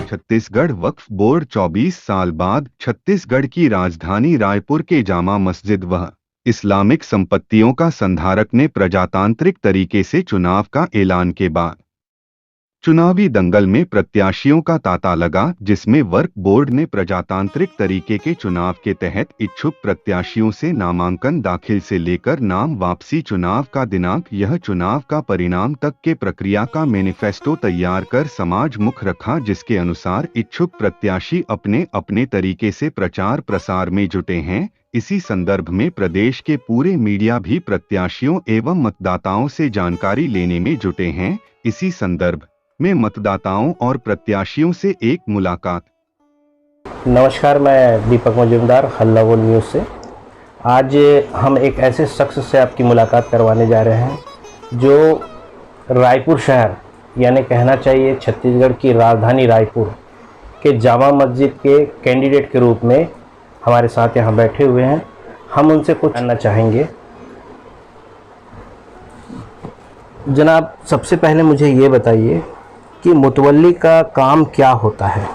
छत्तीसगढ़ वक्फ board 24 साल बाद छत्तीसगढ़ की राजधानी रायपुर के जामा मस्जिद व इस्लामिक संपत्तियों का संधारक ने प्रजातांत्रिक तरीके से चुनाव का ऐलान के बाद चुनावी दंगल में प्रत्याशियों का तांता लगा, जिसमें वक्फ बोर्ड ने प्रजातांत्रिक तरीके के चुनाव के तहत इच्छुक प्रत्याशियों से नामांकन दाखिल से लेकर नाम वापसी, चुनाव का दिनांक, यह चुनाव का परिणाम तक के प्रक्रिया का मैनिफेस्टो तैयार कर समाज मुख रखा, जिसके अनुसार इच्छुक प्रत्याशी अपने अपने तरीके से प्रचार प्रसार में जुटे हैं। इसी संदर्भ में प्रदेश के पूरे मीडिया भी प्रत्याशियों एवं मतदाताओं से जानकारी लेने में जुटे हैं। इसी संदर्भ में मतदाताओं और प्रत्याशियों से एक मुलाकात। नमस्कार, मैं दीपक मजूमदार, हल्ला बोल न्यूज़ से। आज हम एक ऐसे शख्स से आपकी मुलाकात करवाने जा रहे हैं जो रायपुर शहर, यानी कहना चाहिए छत्तीसगढ़ की राजधानी रायपुर के जामा मस्जिद के कैंडिडेट के रूप में हमारे साथ यहाँ बैठे हुए हैं। हम उनसे कुछ जानना चाहेंगे। जनाब, सबसे पहले मुझे ये बताइए कि मुतवल्ली का काम क्या होता है?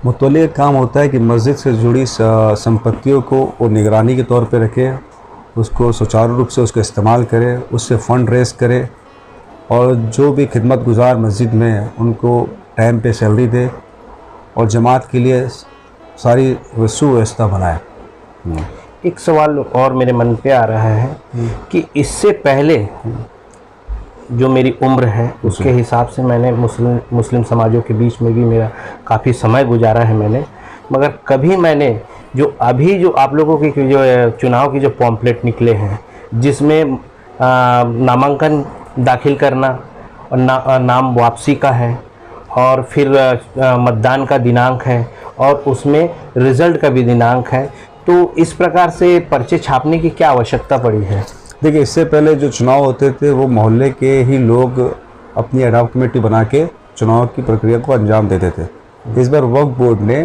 मुतवल्ली का काम होता है कि मस्जिद से जुड़ी संपत्तियों को वो निगरानी के तौर पे रखे, उसको सुचारू रूप से उसका इस्तेमाल करे, उससे फ़ंड रेस करे और जो भी खिदमत गुजार मस्जिद में है उनको टाइम पे सैलरी दे और जमात के लिए सारी सुव्यवस्था बनाए। एक सवाल और मेरे मन पे आ रहा है कि इससे पहले जो मेरी उम्र है उसके हिसाब से मैंने मुस्लिम समाजों के बीच में भी मेरा काफ़ी समय गुजारा है मैंने, मगर कभी मैंने जो अभी जो आप लोगों की जो चुनाव की जो पॉम्पलेट निकले हैं जिसमें नामांकन दाखिल करना और नाम वापसी का है और फिर मतदान का दिनांक है और उसमें रिज़ल्ट का भी दिनांक है, तो इस प्रकार से पर्चे छापने की क्या आवश्यकता पड़ी है? देखिए, इससे पहले जो चुनाव होते थे वो मोहल्ले के ही लोग अपनी एडॉक कमेटी बना के चुनाव की प्रक्रिया को अंजाम देते थे। इस बार वक्फ बोर्ड ने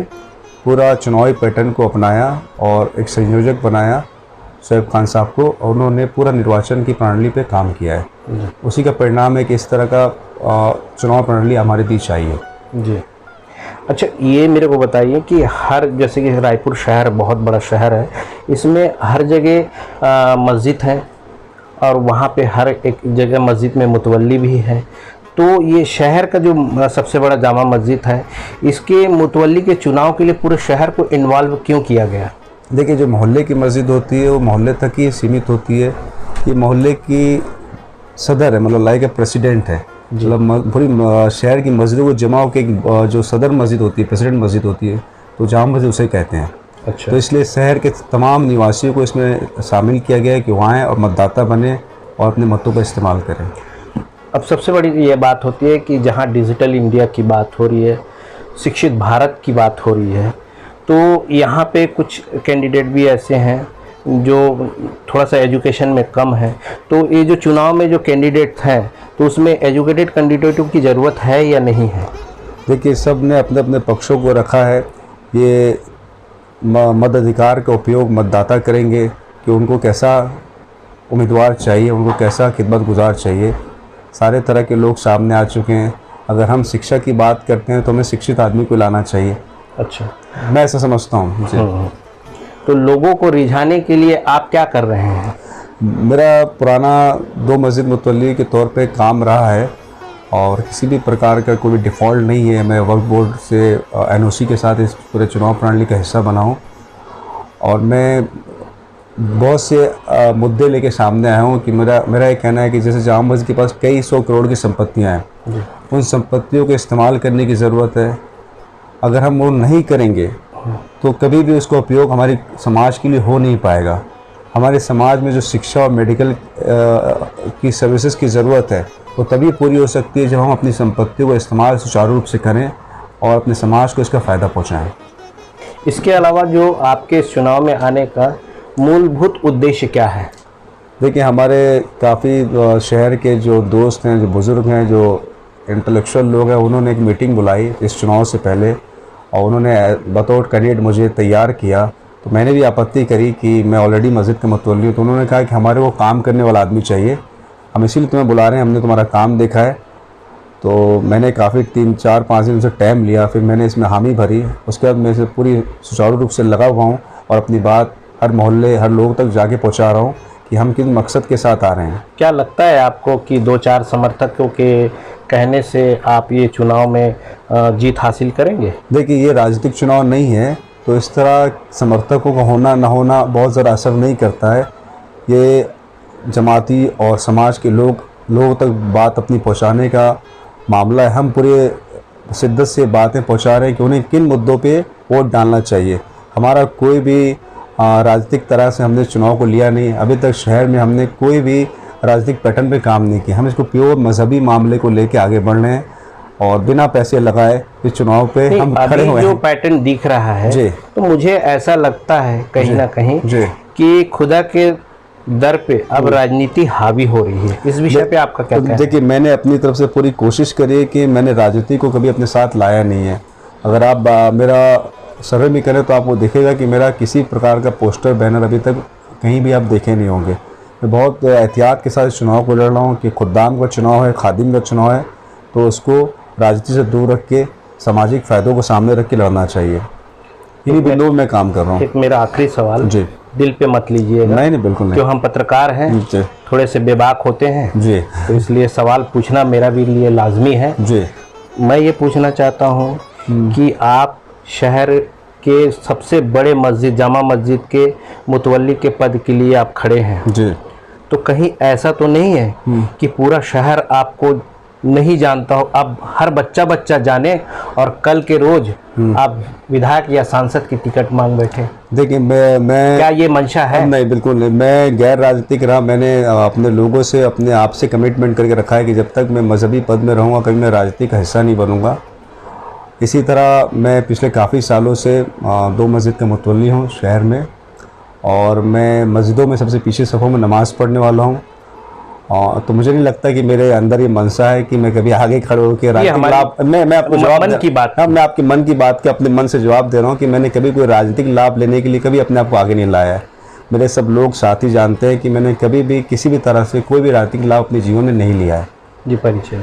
पूरा चुनावी पैटर्न को अपनाया और एक संयोजक बनाया शोएब खान साहब को, और उन्होंने पूरा निर्वाचन की प्रणाली पे काम किया है। उसी का परिणाम है कि इस तरह का चुनाव प्रणाली हमारे बीच आई है। जी, अच्छा, ये मेरे को बताइए कि हर, जैसे कि रायपुर शहर बहुत बड़ा शहर है, इसमें हर जगह मस्जिद है और वहाँ पे हर एक जगह मस्जिद में मुतवल्ली भी है, तो ये शहर का जो सबसे बड़ा जामा मस्जिद है, इसके मुतवल्ली के चुनाव के लिए पूरे शहर को इन्वॉल्व क्यों किया गया? देखिए, जो मोहल्ले की मस्जिद होती है वो मोहल्ले तक ही सीमित होती है। ये मोहल्ले की सदर है, मतलब लाइक ए प्रेसिडेंट है, मतलब पूरी शहर की मस्जिदों को जमा होकर जो सदर मस्जिद होती है, प्रेसिडेंट मस्जिद होती है, तो जामा मस्जिद उसे कहते हैं। अच्छा। तो इसलिए शहर के तमाम निवासियों को इसमें शामिल किया गया है कि वहाँ आएँ और मतदाता बने और अपने मतों का इस्तेमाल करें। अब सबसे बड़ी ये बात होती है कि जहाँ डिजिटल इंडिया की बात हो रही है, शिक्षित भारत की बात हो रही है, तो यहाँ पे कुछ कैंडिडेट भी ऐसे हैं जो थोड़ा सा एजुकेशन में कम है, तो ये जो चुनाव में जो कैंडिडेट हैं तो उसमें एजुकेटेड कैंडिडेटों की ज़रूरत है या नहीं है? देखिए, सब ने अपने अपने पक्षों को रखा है। ये मताधिकार का उपयोग मतदाता करेंगे कि उनको कैसा उम्मीदवार चाहिए, उनको कैसा खिदमत गुजार चाहिए। सारे तरह के लोग सामने आ चुके हैं। अगर हम शिक्षा की बात करते हैं तो हमें शिक्षित आदमी को लाना चाहिए। अच्छा, मैं ऐसा समझता हूँ। तो लोगों को रिझाने के लिए आप क्या कर रहे हैं? मेरा पुराना 2 मस्जिद मुतवल्ली के तौर पे काम रहा है और किसी भी प्रकार का कोई डिफ़ॉल्ट नहीं है। मैं वक्फ बोर्ड से एनओसी के साथ इस पूरे चुनाव प्रणाली का हिस्सा बना हूँ और मैं बहुत से मुद्दे लेके सामने आया हूँ कि मेरा ये कहना है कि जैसे जामा मस्जिद के पास कई 100 करोड़ की संपत्तियाँ हैं, उन संपत्तियों को इस्तेमाल करने की ज़रूरत है। अगर हम वो नहीं करेंगे तो कभी भी उसका उपयोग हमारी समाज के लिए हो नहीं पाएगा। हमारे समाज में जो शिक्षा और मेडिकल की सर्विसेज की ज़रूरत है वो तभी पूरी हो सकती है जब हम अपनी संपत्तियों को इस्तेमाल सुचारू रूप से करें और अपने समाज को इसका फ़ायदा पहुंचाएं। इसके अलावा जो आपके इस चुनाव में आने का मूलभूत उद्देश्य क्या है? देखिए, हमारे काफ़ी शहर के जो दोस्त हैं, जो बुज़ुर्ग हैं, जो इंटेलेक्चुअल लोग हैं, उन्होंने एक मीटिंग बुलाई इस चुनाव से पहले और उन्होंने बतौर कैंडिडेट मुझे तैयार किया। तो मैंने भी आपत्ति करी कि मैं ऑलरेडी मस्जिद का मुतवल्ली हूँ। तो उन्होंने कहा कि हमारे को काम करने वाला आदमी चाहिए, हम इसीलिए तुम्हें बुला रहे हैं, हमने तुम्हारा काम देखा है तो मैंने काफ़ी 3-4-5 दिन से टाइम लिया, फिर मैंने इसमें हामी भरी। उसके बाद मैं इसे पूरी सुचारू रूप से लगा हुआ हूँ और अपनी बात हर मोहल्ले, हर लोग तक जाके पहुँचा रहा हूँ कि हम किस मकसद के साथ आ रहे हैं। क्या लगता है आपको कि 2-4 समर्थकों के कहने से आप ये चुनाव में जीत हासिल करेंगे? देखिए, ये राजनीतिक चुनाव नहीं है, तो इस तरह समर्थकों का होना ना होना बहुत ज़्यादा असर नहीं करता है। ये जमाती और समाज के लोगों तक बात अपनी पहुंचाने का मामला है। हम पूरे शिद्दत से बातें पहुंचा रहे हैं कि उन्हें किन मुद्दों पे वोट डालना चाहिए। हमारा कोई भी राजनीतिक तरह से हमने चुनाव को लिया नहीं। अभी तक शहर में हमने कोई भी राजनीतिक पैटर्न पे काम नहीं किया। हम इसको प्योर मजहबी मामले को लेके आगे बढ़ रहे हैं और बिना पैसे लगाए इस चुनाव पे हम खड़े हुए हैं। जो पैटर्न दिख रहा है जी, तो मुझे ऐसा लगता है कहीं ना कहीं जी, कि खुदा के दर पे अब राजनीति हावी हो रही है। इस विषय पे आपका क्या कहना है? देखिए, मैंने अपनी तरफ से पूरी कोशिश करी है कि मैंने राजनीति को कभी अपने साथ लाया नहीं है। अगर आप मेरा सर्वे भी करें तो आपको दिखेगा कि मेरा किसी प्रकार का पोस्टर बैनर अभी तक कहीं भी आप देखे नहीं होंगे। मैं बहुत एहतियात के साथ इस चुनाव को लड़ रहा हूँ कि खुद्दाम का चुनाव है, खादिम का चुनाव है, तो उसको राजनीति से दूर रख के सामाजिक फ़ायदों को सामने रख के लड़ना चाहिए। इन्हीं बिंदुओं में काम कर रहा हूँ। एक मेरा आखिरी सवाल, जी, दिल पे मत लीजिएगा। नहीं, बिल्कुल नहीं। क्यों, हम पत्रकार हैं, जी, थोड़े से बेबाक होते हैं जी, तो इसलिए सवाल पूछना मेरा भी लिए लाजमी है। जी। मैं ये पूछना चाहता हूँ कि आप शहर के सबसे बड़े मस्जिद, जामा मस्जिद के मुतवल्ली के पद के लिए आप खड़े हैं, जी। तो कहीं ऐसा तो नहीं है कि पूरा शहर आपको नहीं जानता हो? अब हर बच्चा जाने और कल के रोज आप विधायक या सांसद की टिकट मांग बैठे। देखिए, मैं क्या ये मंशा है? नहीं, बिल्कुल नहीं। मैं गैर राजनीतिक रहा। मैंने अपने लोगों से, अपने आप से कमिटमेंट करके रखा है कि जब तक मैं मजहबी पद में रहूँगा कभी मैं राजनीति का हिस्सा नहीं बनूँगा। इसी तरह मैं पिछले काफ़ी सालों से 2 मस्जिद का मुतवल्ली हूँ शहर में, और मैं मस्जिदों में सबसे पीछे सफ़ों में नमाज़ पढ़ने वाला हूँ। तो मुझे नहीं लगता कि मेरे अंदर ये मनसा है कि मैं कभी आगे खड़े होकर राजनीतिक लाभ, मैं आपको जवाब मन की बात, मैं आपके मन की बात के अपने मन से जवाब दे रहा हूँ कि मैंने कभी कोई राजनीतिक लाभ लेने के लिए कभी अपने आप को आगे नहीं लाया है। मेरे सब लोग साथी जानते हैं कि मैंने कभी भी किसी भी तरह से कोई भी राजनीतिक लाभ अपने जीवन में नहीं लिया है। जी, परिचय।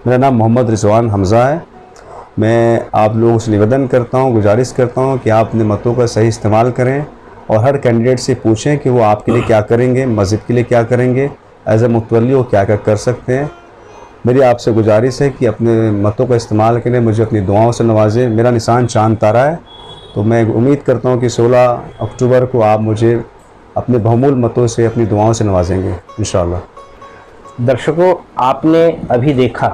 मेरा नाम मोहम्मद रिजवान हमज़ा है। मैं आप लोगों से निवेदन करता हूँ, गुजारिश करता हूँ कि आप अपने मतों का सही इस्तेमाल करें और हर कैंडिडेट से पूछें कि वो आपके लिए क्या करेंगे, मस्जिद के लिए क्या करेंगे, एज ए मुतवल्ली वो क्या क्या कर सकते हैं। मेरी आपसे गुजारिश है कि अपने मतों का इस्तेमाल करें, मुझे अपनी दुआओं से नवाजें। मेरा निशान चांद तारा है, तो मैं उम्मीद करता हूँ कि 16 अक्टूबर को आप मुझे अपने बहुमूल्य मतों से, अपनी दुआओं से नवाजेंगे इंशाअल्लाह। दर्शकों, आपने अभी देखा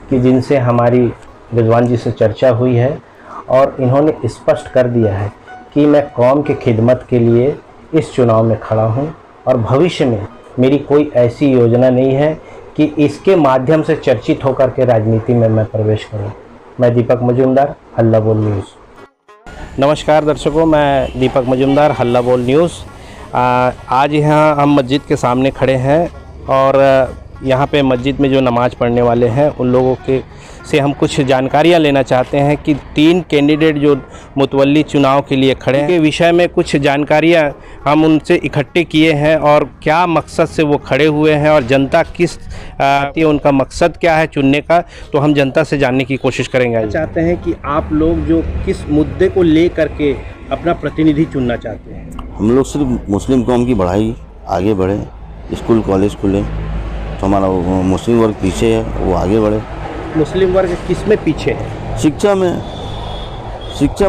कि जिनसे हमारी रिजवान जी से चर्चा हुई है और इन्होंने स्पष्ट कर दिया है कि मैं कौम के खिदमत के लिए इस चुनाव में खड़ा हूं और भविष्य में मेरी कोई ऐसी योजना नहीं है कि इसके माध्यम से चर्चित होकर के राजनीति में मैं प्रवेश करूं। मैं दीपक मजूमदार, हल्ला बोल न्यूज़। नमस्कार दर्शकों, मैं दीपक मजूमदार, हल्ला बोल न्यूज़। आज यहाँ हम मस्जिद के सामने खड़े हैं और यहाँ पे मस्जिद में जो नमाज़ पढ़ने वाले हैं उन लोगों के से हम कुछ जानकारियाँ लेना चाहते हैं कि 3 कैंडिडेट जो मुतवल्ली चुनाव के लिए खड़े हैं के विषय में कुछ जानकारियाँ हम उनसे इकट्ठे किए हैं और क्या मकसद से वो खड़े हुए हैं और जनता किस उनका मकसद क्या है चुनने का, तो हम जनता से जानने की कोशिश करेंगे। चाहते हैं कि आप लोग जो किस मुद्दे को ले करके अपना प्रतिनिधि चुनना चाहते हैं? हम लोग सिर्फ मुस्लिम कौम की बढ़ाई आगे बढ़े, स्कूल कॉलेज खुले, तो हमारा मुस्लिम वर्ग पीछे है, वो आगे बढ़े। मुस्लिम वर्ग किस में पीछे है? शिक्षा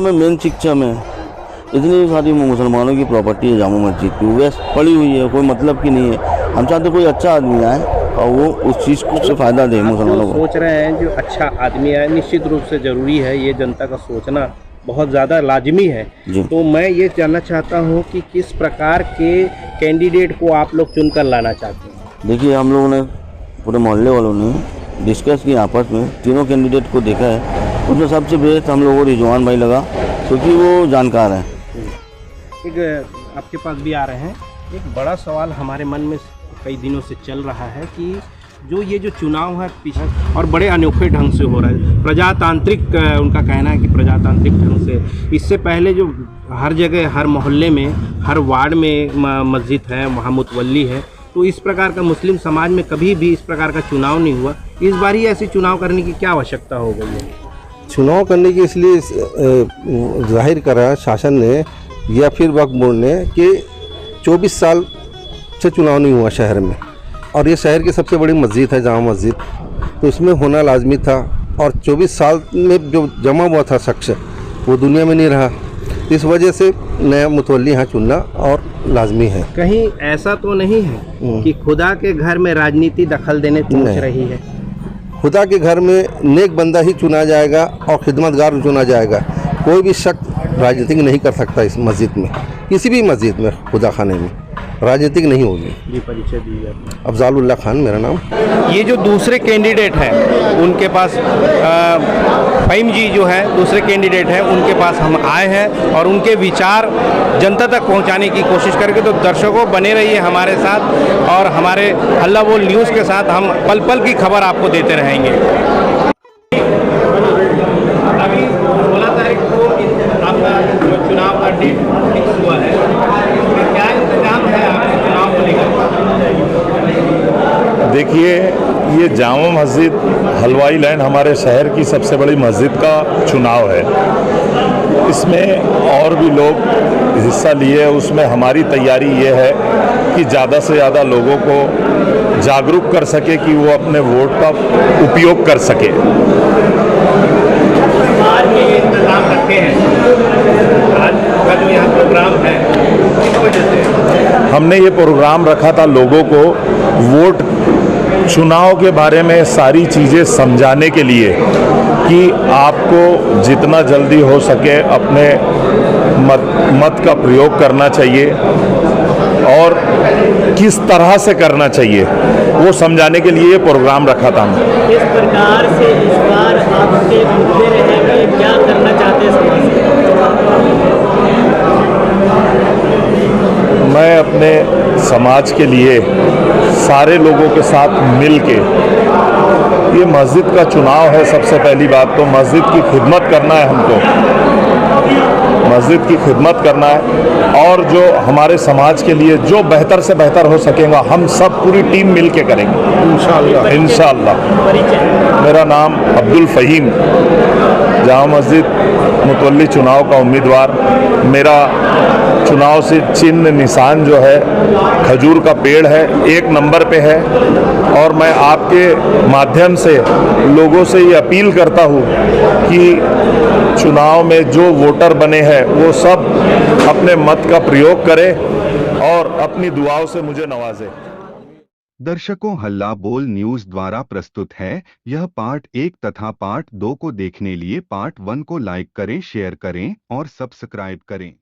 में, मेन शिक्षा में। इतनी सारी मुसलमानों की प्रॉपर्टी है जामा मस्जिद की, वैसे पड़ी हुई है, कोई मतलब की नहीं है। हम चाहते कोई अच्छा आदमी आए और वो उस चीज़ को से फ़ायदा दे मुसलमानों को। सोच रहे हैं जो अच्छा आदमी आए, निश्चित रूप से ज़रूरी है, ये जनता का सोचना बहुत ज़्यादा लाजमी है। तो मैं ये जानना चाहता हूँ कि किस प्रकार के कैंडिडेट को आप लोग चुनकर लाना चाहते हैं? देखिए, हम लोगों ने पूरे मोहल्ले वालों ने डिस्कस किया आपस में, तीनों कैंडिडेट को देखा है, उसमें सबसे बेस्ट हम लोगों को रिजवान भाई लगा क्योंकि वो जानकार हैं। एक आपके पास भी आ रहे हैं, एक बड़ा सवाल हमारे मन में कई दिनों से चल रहा है कि जो चुनाव है पीछे और बड़े अनोखे ढंग से हो रहा है, प्रजातांत्रिक, उनका कहना है कि प्रजातांत्रिक ढंग से। इससे पहले जो हर जगह, हर मोहल्ले में, हर वार्ड में मस्जिद है, वहाँ मुतवल्ली है, तो इस प्रकार का मुस्लिम समाज में कभी भी इस प्रकार का चुनाव नहीं हुआ। इस बार ही ऐसी चुनाव करने की क्या आवश्यकता हो गई है? चुनाव करने की इसलिए जाहिर करा शासन ने या फिर वक्फ बोर्ड ने कि 24 साल से चुनाव नहीं हुआ शहर में, और ये शहर की सबसे बड़ी मस्जिद है जामा मस्जिद, तो इसमें होना लाजमी था। और 24 साल में जो जमा हुआ था शख्स वो दुनिया में नहीं रहा, इस वजह से नया मुतवल्ली यहाँ चुनना और लाजमी है। कहीं ऐसा तो नहीं है कि खुदा के घर में राजनीति दखल देने पहुंच नहीं। रही है? खुदा के घर में नेक बंदा ही चुना जाएगा और खिदमतगार चुना जाएगा। कोई भी शख्स राजनीतिक नहीं कर सकता इस मस्जिद में, किसी भी मस्जिद में खुदा खाने में राजनीतिक नहीं होगी। जी, परिचय दीजिए अपना। अफजालुल्लाह खान मेरा नाम। ये जो दूसरे कैंडिडेट हैं उनके पास फ़हीम जी जो है दूसरे कैंडिडेट हैं, उनके पास हम आए हैं और उनके विचार जनता तक पहुंचाने की कोशिश करेंगे। तो दर्शकों बने रहिए हमारे साथ और हमारे हल्ला बोल न्यूज़ के साथ हम पल पल की खबर आपको देते रहेंगे। अभी 16 तारीख को आपका जो चुनाव का डेट फिक्स हुआ है, क्या इंतजाम है आपके चुनाव को लेकर? देखिए, ये जामा मस्जिद हलवाई लैंड हमारे शहर की सबसे बड़ी मस्जिद का चुनाव है। इसमें और भी लोग हिस्सा लिए, उसमें हमारी तैयारी ये है कि ज़्यादा से ज़्यादा लोगों को जागरूक कर सके कि वो अपने वोट का उपयोग कर सके। आज के ये इंतजाम रखे हैं, आज का जो यहाँ प्रोग्राम है, किस वजह से हमने ये प्रोग्राम रखा था लोगों को वोट चुनाव के बारे में सारी चीज़ें समझाने के लिए कि आपको जितना जल्दी हो सके अपने मत का प्रयोग करना चाहिए और किस तरह से करना चाहिए, वो समझाने के लिए ये प्रोग्राम रखा था हमने। किस प्रकार से इस बार आपके मुद्दे रहेंगे, क्या करना चाहते हैं समाज में? मैं अपने समाज के लिए सारे लोगों के साथ मिल के, ये मस्जिद का चुनाव है, सबसे पहली बात तो मस्जिद की खिदमत करना है हमको, मस्जिद की खिदमत करना है और जो हमारे समाज के लिए जो बेहतर से बेहतर हो सकेगा हम सब पूरी टीम मिल के करेंगे इंशाअल्लाह। मेरा नाम अब्दुल फ़हीम, जामा मस्जिद मुतवल्ली चुनाव का उम्मीदवार। मेरा चुनाव से चिन्ह निशान जो है खजूर का पेड़ है, 1 नंबर पे है। और मैं आपके माध्यम से लोगों से ये अपील करता हूँ कि चुनाव में जो वोटर बने हैं वो सब अपने मत का प्रयोग करें और अपनी दुआओं से मुझे नवाजें। दर्शकों, हल्ला बोल न्यूज़ द्वारा प्रस्तुत है यह पार्ट 1 तथा पार्ट 2 को देखने लिए पार्ट 1 को लाइक करें, शेयर करें और सब्सक्राइब करें।